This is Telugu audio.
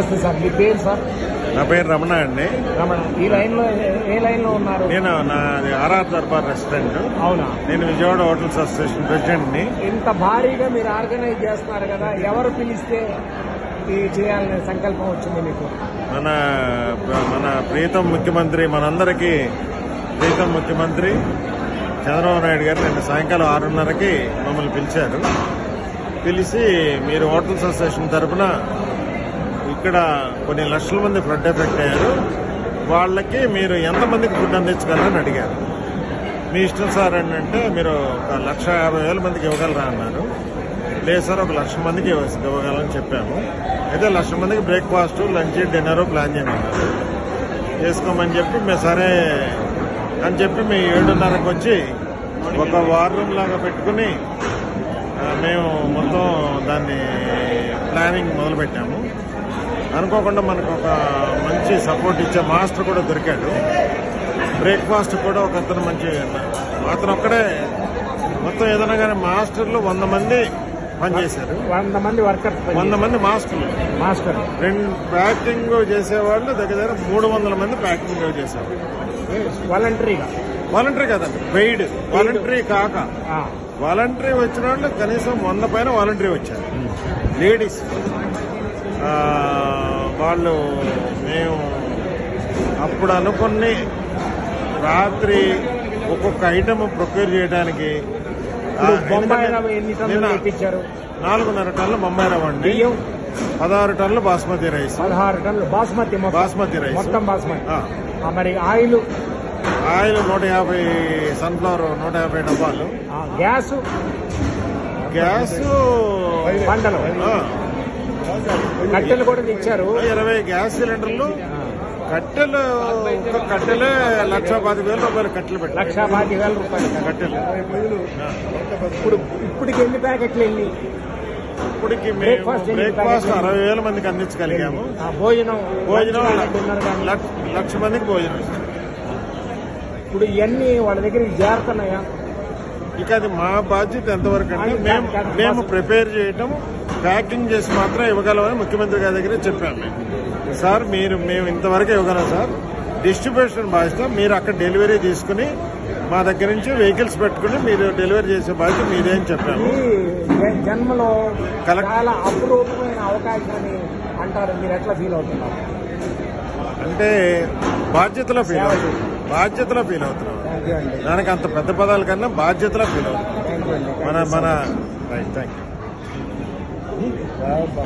నమస్తే సార్, మీ పేరు సార్? నా పేరు రమణ అండి. రమణ, ఈ లైన్ లో ఏ లైన్ లో ఉన్నారు? నేను నాది ఆర్ఆర్ దర్బార్ రెస్టారెంట్. అవునా? నేను విజయవాడ హోటల్స్ అసోసియేషన్ ప్రెసిడెంట్ ని. ఇంత భారీగా మీరు ఆర్గనైజ్ చేస్తున్నారు కదా, ఎవరు పిలిస్తే ఇది చేయాలనే సంకల్పం వచ్చింది మీకు? మన ప్రీతం ముఖ్యమంత్రి, మనందరికీ ప్రీతం ముఖ్యమంత్రి చంద్రబాబు నాయుడు గారు నిన్న సాయంకాలం 6:30కి మమ్మల్ని పిలిచారు. పిలిచి మీరు హోటల్స్ అసోసియేషన్ తరఫున ఇక్కడ కొన్ని లక్షల మంది ఫ్లడ్ ఎఫెక్ట్ అయ్యారు, వాళ్ళకి మీరు ఎంతమందికి ఫుడ్ అందించగలరని అడిగారు. మీ ఇష్టం సార్ అని అంటే మీరు 1,50,000 మందికి ఇవ్వగలరా అన్నారు. లేదు సార్, 1,00,000 మందికి ఇవ్వగలని చెప్పాము. అయితే 1,00,000 మందికి బ్రేక్ఫాస్ట్, లంచ్, డిన్నర్ ప్లాన్ చేయమన్నారు. చేసుకోమని చెప్పి మేము సరే అని చెప్పి మేము 7:30కి వచ్చి ఒక వార్ రూమ్ లాగా పెట్టుకుని మేము మొత్తం దాన్ని ప్లానింగ్ మొదలుపెట్టాము. అనుకోకుండా మనకు ఒక మంచి సపోర్ట్ ఇచ్చే మాస్టర్ కూడా దొరికాడు. బ్రేక్ఫాస్ట్ కూడా ఒక అతను మంచి అతను ఒక్కడే మొత్తం ఏదైనా కానీ మాస్టర్లు 100 మంది పనిచేశారు. 100 మంది వర్కర్స్, 100 మంది మాస్టర్. ప్యాకింగ్ చేసేవాళ్ళు దగ్గర 300 మంది ప్యాకింగ్ చేశారు. వాలంటరీ కదండి, పెయిడ్. వాలంటరీ కాక వాలంటరీ వచ్చిన వాళ్ళు కనీసం 100 పైన వాలంటరీ వచ్చారు. లేడీస్ వాళ్ళు మేము అప్పుడు అనుకుని రాత్రి ఒక్కొక్క ఐటమ్ ప్రొక్యూర్ చేయడానికి 4.5 టన్నులు బొంబాయి రవ్వ అండి, 16 టన్నులు బాస్మతి రైస్, 16 టన్నులు బాస్మతి రైస్ మొత్తం బాస్మతి. మరి ఆయిల్ 150, సన్ఫ్లవర్ 150 డబ్బాలు, గ్యాస్ కట్టెలు కూడా తెచ్చారు. 20 గ్యాస్ సిలిండర్లు. కట్టెలు కట్టెలే 1,25,000 రూపాయలు కట్టెలు పెట్టి 1,25,000 రూపాయలు కట్టెలు. ఇప్పటికి ఎన్ని ప్యాకెట్లు వెళ్ళి? ఇప్పటికి మేము బ్రేక్ఫాస్ట్ 60,000 మందికి అందించగలిగాము. భోజనం 1,00,000 మందికి భోజనం. ఇప్పుడు ఇవన్నీ వాళ్ళ దగ్గర చేరుతున్నాయా? ఇక అది మా బాధ్యత ఎంతవరకు అంటే మేము ప్రిపేర్ చేయటం, ప్యాకింగ్ చేసి మాత్రం ఇవ్వగలమని ముఖ్యమంత్రి గారి దగ్గర చెప్పాము. సార్ మేము ఇంతవరకు ఇవ్వగలం సార్, డిస్ట్రిబ్యూషన్ బాధ్యత మీరు అక్కడ డెలివరీ తీసుకుని మా దగ్గర నుంచి వెహికల్స్ పెట్టుకుని మీరు డెలివరీ చేసే బాధ్యత మీదేం చెప్పాము. జన్మలో చాలా అపురూపమైన అవకాశాన్ని అంటారు, మీరు ఎట్లా ఫీల్ అవుతున్నారు? అంటే బాధ్యతలో ఫీల్ అవుతున్నాం. దానికి అంత పెద్ద పదాల కన్నా బాధ్యతలో ఫీల్ అవుతున్నాం. మన థ్యాంక్ యూ.